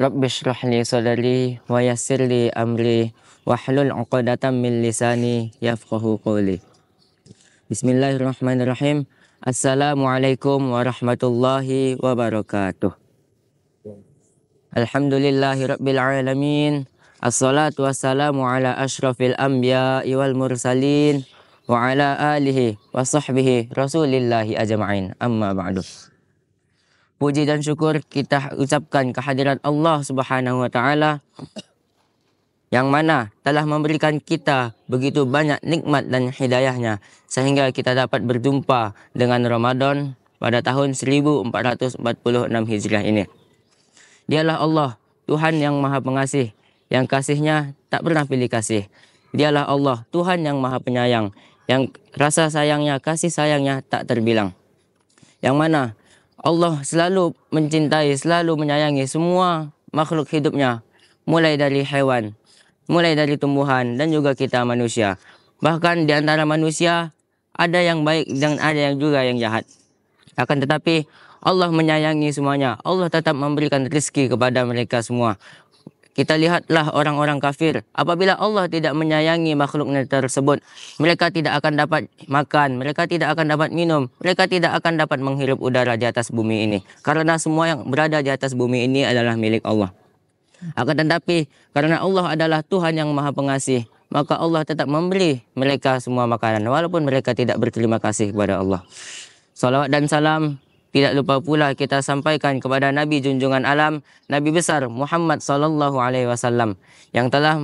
Rabbi shrah li sadri wa yassir li amri wahlul 'uqdatam min lisani yafqahu qawli. Bismillahirrahmanirrahim. Assalamualaikum warahmatullahi wabarakatuh. Alhamdulillahi rabbil alamin. Assalatu wassalamu ala asyrafil anbiya'i wal mursalin wa ala alihi wa sahbihi rasulillahi ajma'in. Amma ba'du. Puji dan syukur kita ucapkan kehadirat Allah Subhanahu wa taala yang mana telah memberikan kita begitu banyak nikmat dan hidayahnya sehingga kita dapat berjumpa dengan Ramadan pada tahun 1446 Hijriah ini. Dialah Allah, Tuhan yang Maha Pengasih, yang kasihnya tak pernah pilih kasih. Dialah Allah, Tuhan yang Maha Penyayang, yang rasa sayangnya, kasih sayangnya tak terbilang. Yang mana Allah selalu mencintai, selalu menyayangi semua makhluk hidupnya, mulai dari hewan, mulai dari tumbuhan, dan juga kita manusia. Bahkan di antara manusia ada yang baik dan ada yang juga yang jahat. Akan tetapi Allah menyayangi semuanya. Allah tetap memberikan rezeki kepada mereka semua. Kita lihatlah orang-orang kafir. Apabila Allah tidak menyayangi makhluknya tersebut, mereka tidak akan dapat makan, mereka tidak akan dapat minum, mereka tidak akan dapat menghirup udara di atas bumi ini. Karena semua yang berada di atas bumi ini adalah milik Allah. Akan tetapi karena Allah adalah Tuhan yang Maha Pengasih, maka Allah tetap memberi mereka semua makanan walaupun mereka tidak berterima kasih kepada Allah. Salawat dan salam tidak lupa pula kita sampaikan kepada Nabi junjungan alam, Nabi besar Muhammad sallallahu alaihi wasallam yang telah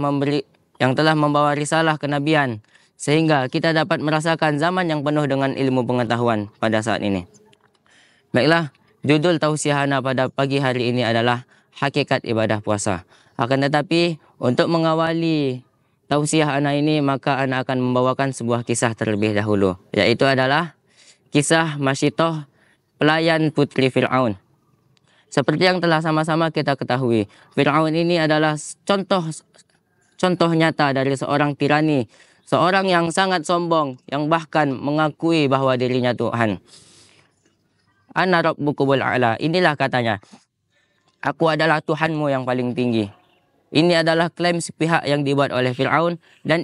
membawa risalah kenabian sehingga kita dapat merasakan zaman yang penuh dengan ilmu pengetahuan pada saat ini. Baiklah, judul tausiah ana pada pagi hari ini adalah hakikat ibadah puasa. Akan tetapi untuk mengawali tausiah ana ini maka ana akan membawakan sebuah kisah terlebih dahulu, yaitu adalah kisah Masyitoh, pelayan putri Fir'aun. Seperti yang telah sama-sama kita ketahui, Fir'aun ini adalah contoh nyata dari seorang tirani, seorang yang sangat sombong, yang bahkan mengakui bahwa dirinya Tuhan. Ana rabbukumul a'la, inilah katanya, aku adalah Tuhanmu yang paling tinggi. Ini adalah klaim sepihak yang dibuat oleh Fir'aun, dan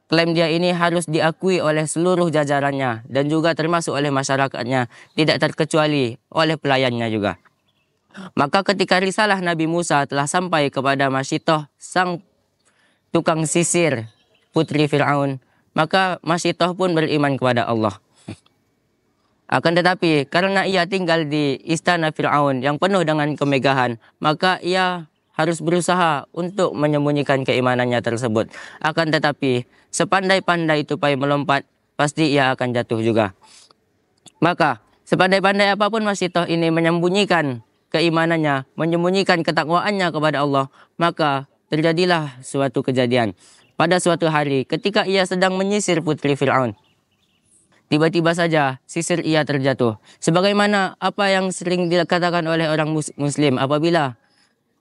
klaim dia ini harus diakui oleh seluruh jajarannya dan juga termasuk oleh masyarakatnya, tidak terkecuali oleh pelayannya juga. Maka ketika risalah Nabi Musa telah sampai kepada Masyitoh, sang tukang sisir putri Fir'aun, maka Masyitoh pun beriman kepada Allah. Akan tetapi karena ia tinggal di istana Fir'aun yang penuh dengan kemegahan, maka ia harus berusaha untuk menyembunyikan keimanannya tersebut. Akan tetapi sepandai-pandai tupai melompat, pasti ia akan jatuh juga. Maka sepandai-pandai apapun Masyitoh ini menyembunyikan keimanannya, menyembunyikan ketakwaannya kepada Allah, maka terjadilah suatu kejadian. Pada suatu hari ketika ia sedang menyisir putri Fir'aun, tiba-tiba saja sisir ia terjatuh. Sebagaimana apa yang sering dikatakan oleh orang muslim apabila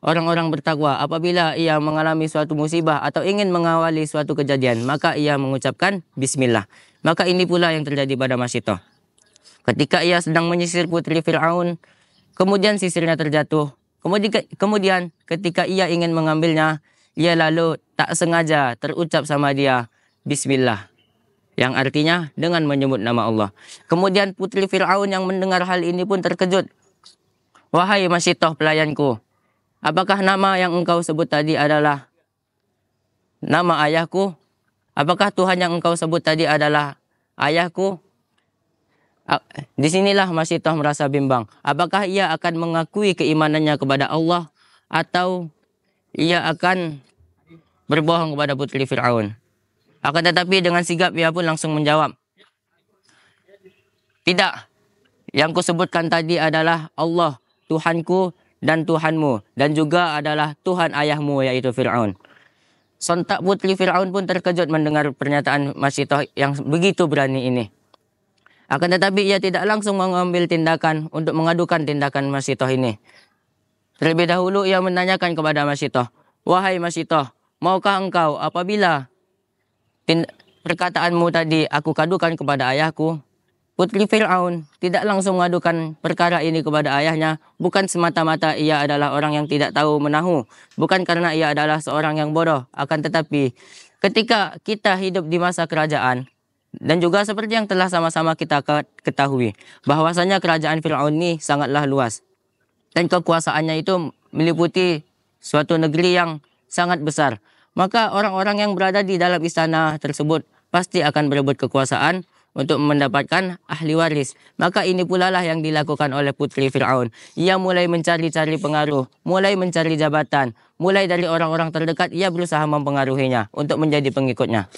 orang-orang bertakwa, apabila ia mengalami suatu musibah atau ingin mengawali suatu kejadian, maka ia mengucapkan bismillah. Maka ini pula yang terjadi pada Masyitoh. Ketika ia sedang menyisir putri Fir'aun, kemudian sisirnya terjatuh. Kemudian ketika ia ingin mengambilnya, ia lalu tak sengaja terucap sama dia bismillah, yang artinya dengan menyebut nama Allah. Kemudian putri Fir'aun yang mendengar hal ini pun terkejut. Wahai Masyitoh pelayanku, apakah nama yang engkau sebut tadi adalah nama ayahku? Apakah Tuhan yang engkau sebut tadi adalah ayahku? Disinilah Masyitoh merasa bimbang. Apakah ia akan mengakui keimanannya kepada Allah atau ia akan berbohong kepada putri Fir'aun? Akan tetapi dengan sigap ia pun langsung menjawab, tidak, yang kusebutkan tadi adalah Allah, Tuhanku dan Tuhanmu, dan juga adalah Tuhan ayahmu, yaitu Fir'aun. Sontak putri Fir'aun pun terkejut mendengar pernyataan Masyitoh yang begitu berani ini. Akan tetapi ia tidak langsung mengambil tindakan untuk mengadukan tindakan Masyitoh ini. Terlebih dahulu ia menanyakan kepada Masyitoh, wahai Masyitoh, maukah engkau apabila perkataanmu tadi aku kadukan kepada ayahku, putri Fir'aun tidak langsung mengadukan perkara ini kepada ayahnya, bukan semata-mata ia adalah orang yang tidak tahu menahu, bukan karena ia adalah seorang yang bodoh, akan tetapi ketika kita hidup di masa kerajaan, dan juga seperti yang telah sama-sama kita ketahui, bahwasanya kerajaan Fir'aun ini sangatlah luas, dan kekuasaannya itu meliputi suatu negeri yang sangat besar. Maka orang-orang yang berada di dalam istana tersebut pasti akan berebut kekuasaan untuk mendapatkan ahli waris. Maka ini pula lah yang dilakukan oleh putri Fir'aun. Ia mulai mencari-cari pengaruh, mulai mencari jabatan, mulai dari orang-orang terdekat, ia berusaha mempengaruhinya untuk menjadi pengikutnya.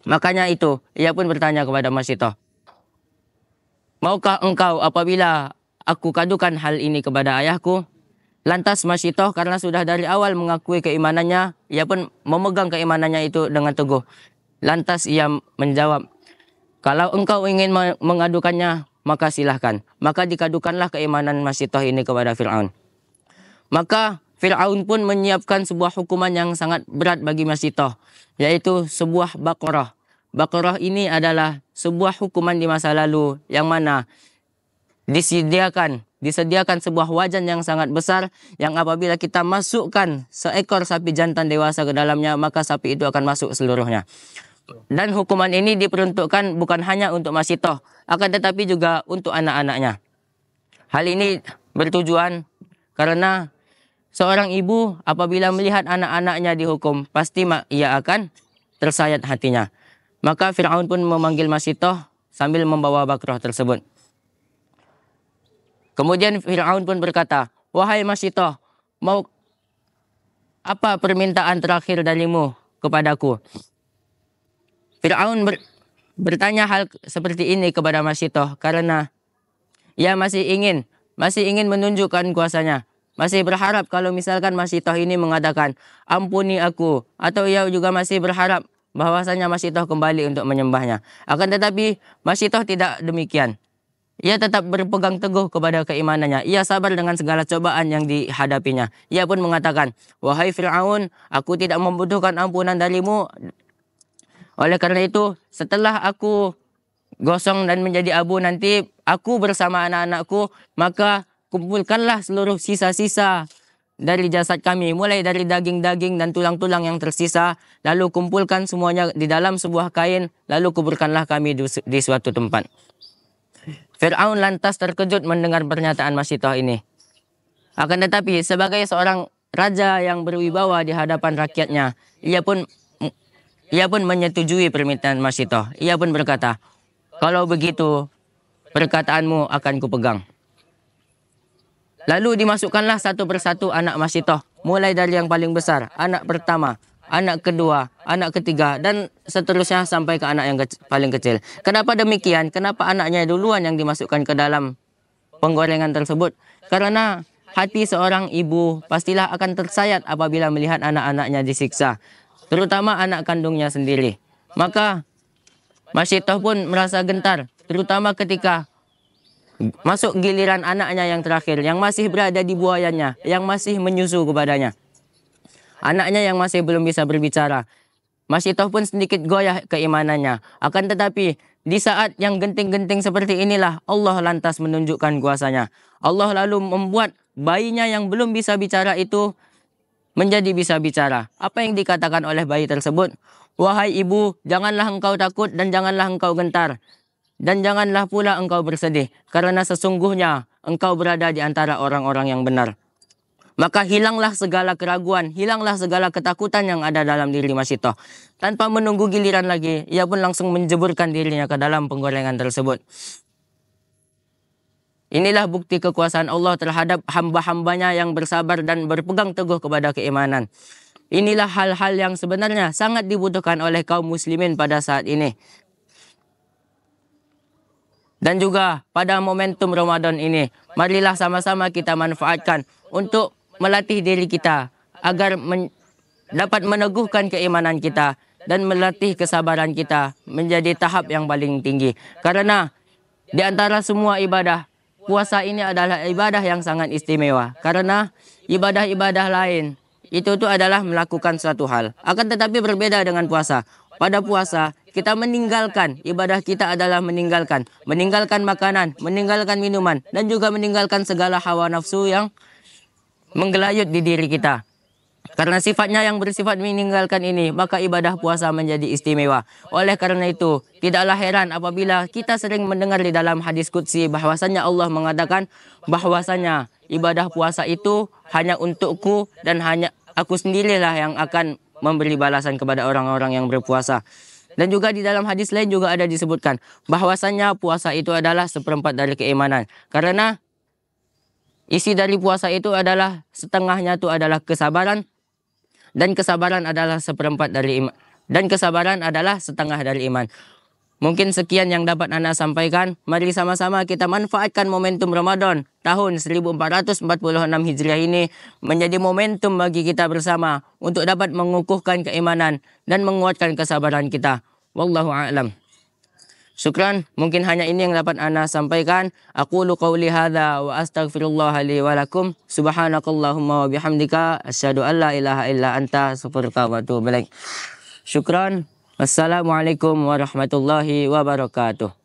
Makanya itu, ia pun bertanya kepada Masyitoh, maukah engkau apabila aku kadukan hal ini kepada ayahku? Lantas Masyitoh karena sudah dari awal mengakui keimanannya, ia pun memegang keimanannya itu dengan teguh. Lantas ia menjawab, kalau engkau ingin mengadukannya, maka silahkan. Maka dikadukanlah keimanan Masyitoh ini kepada Fir'aun. Maka Fir'aun pun menyiapkan sebuah hukuman yang sangat berat bagi Masyitoh, yaitu sebuah Baqarah. Baqarah ini adalah sebuah hukuman di masa lalu yang mana disediakan sebuah wajan yang sangat besar, yang apabila kita masukkan seekor sapi jantan dewasa ke dalamnya, maka sapi itu akan masuk seluruhnya. Dan hukuman ini diperuntukkan bukan hanya untuk Masyitoh, akan tetapi juga untuk anak-anaknya. Hal ini bertujuan karena seorang ibu apabila melihat anak-anaknya dihukum, pasti ia akan tersayat hatinya. Maka Fir'aun pun memanggil Masyitoh sambil membawa Baqarah tersebut. Kemudian Fir'aun pun berkata, wahai Masyitoh, mau apa permintaan terakhir darimu kepadaku? Fir'aun bertanya hal seperti ini kepada Masyitoh karena ia masih ingin menunjukkan kuasanya. Masih berharap kalau misalkan Masyitoh ini mengatakan, ampuni aku. Atau ia juga masih berharap bahwasanya Masyitoh kembali untuk menyembahnya. Akan tetapi Masyitoh tidak demikian. Ia tetap berpegang teguh kepada keimanannya. Ia sabar dengan segala cobaan yang dihadapinya. Ia pun mengatakan, wahai Fir'aun, aku tidak membutuhkan ampunan darimu. Oleh karena itu, setelah aku gosong dan menjadi abu nanti, aku bersama anak-anakku, maka kumpulkanlah seluruh sisa-sisa dari jasad kami, mulai dari daging-daging dan tulang-tulang yang tersisa, lalu kumpulkan semuanya di dalam sebuah kain, lalu kuburkanlah kami di suatu tempat. Fir'aun lantas terkejut mendengar pernyataan Masyitoh ini. Akan tetapi sebagai seorang raja yang berwibawa di hadapan rakyatnya, ia pun menyetujui permintaan Masyitoh. Ia pun berkata, kalau begitu perkataanmu akan kupegang. Lalu dimasukkanlah satu persatu anak Masyitoh, mulai dari yang paling besar, anak pertama, anak kedua, anak ketiga, dan seterusnya sampai ke anak yang paling kecil. Kenapa demikian? Kenapa anaknya duluan yang dimasukkan ke dalam penggorengan tersebut? Karena hati seorang ibu pastilah akan tersayat apabila melihat anak-anaknya disiksa, terutama anak kandungnya sendiri. Maka Masyitoh pun merasa gentar, terutama ketika masuk giliran anaknya yang terakhir, yang masih berada di buayannya, yang masih menyusu kepadanya. Anaknya yang masih belum bisa berbicara. Masyitoh pun sedikit goyah keimanannya. Akan tetapi di saat yang genting-genting seperti inilah Allah lantas menunjukkan kuasanya. Allah lalu membuat bayinya yang belum bisa bicara itu menjadi bisa bicara. Apa yang dikatakan oleh bayi tersebut? Wahai ibu, janganlah engkau takut dan janganlah engkau gentar. Dan janganlah pula engkau bersedih. Karena sesungguhnya engkau berada di antara orang-orang yang benar. Maka hilanglah segala keraguan, hilanglah segala ketakutan yang ada dalam diri Masyitoh. Tanpa menunggu giliran lagi, ia pun langsung menjeburkan dirinya ke dalam penggorengan tersebut. Inilah bukti kekuasaan Allah terhadap hamba-hambanya yang bersabar dan berpegang teguh kepada keimanan. Inilah hal-hal yang sebenarnya sangat dibutuhkan oleh kaum muslimin pada saat ini. Dan juga pada momentum Ramadan ini, marilah sama-sama kita manfaatkan untuk melatih diri kita agar dapat meneguhkan keimanan kita dan melatih kesabaran kita menjadi tahap yang paling tinggi. Karena di antara semua ibadah, puasa ini adalah ibadah yang sangat istimewa. Karena ibadah-ibadah lain itu adalah melakukan suatu hal. Akan tetapi berbeda dengan puasa. pada puasa kita meninggalkan ibadah kita adalah meninggalkan makanan, meninggalkan minuman, dan juga meninggalkan segala hawa nafsu yang menggelayut di diri kita. Karena sifatnya yang bersifat meninggalkan ini, maka ibadah puasa menjadi istimewa. Oleh karena itu, tidaklah heran apabila kita sering mendengar di dalam hadis qudsi bahwasanya Allah mengatakan bahwasanya ibadah puasa itu hanya untukku dan hanya aku sendirilah yang akan memberi balasan kepada orang-orang yang berpuasa. Dan juga di dalam hadis lain juga ada disebutkan bahwasanya puasa itu adalah seperempat dari keimanan. Karena isi dari puasa itu adalah setengahnya itu adalah kesabaran, dan kesabaran adalah seperempat dari iman, dan kesabaran adalah setengah dari iman. Mungkin sekian yang dapat Anda sampaikan. Mari sama-sama kita manfaatkan momentum Ramadan tahun 1446 Hijriah ini menjadi momentum bagi kita bersama untuk dapat mengukuhkan keimanan dan menguatkan kesabaran kita. Wallahu a'lam. Syukran, mungkin hanya ini yang dapat Ana sampaikan. Aqulu qawli hadza wa astaghfirullah li wa lakum. Subhanakallahumma wa bihamdika asyhadu an la ilaha illa anta astaghfiruka wa atubu ilaik. Syukran. Wassalamualaikum warahmatullahi wabarakatuh.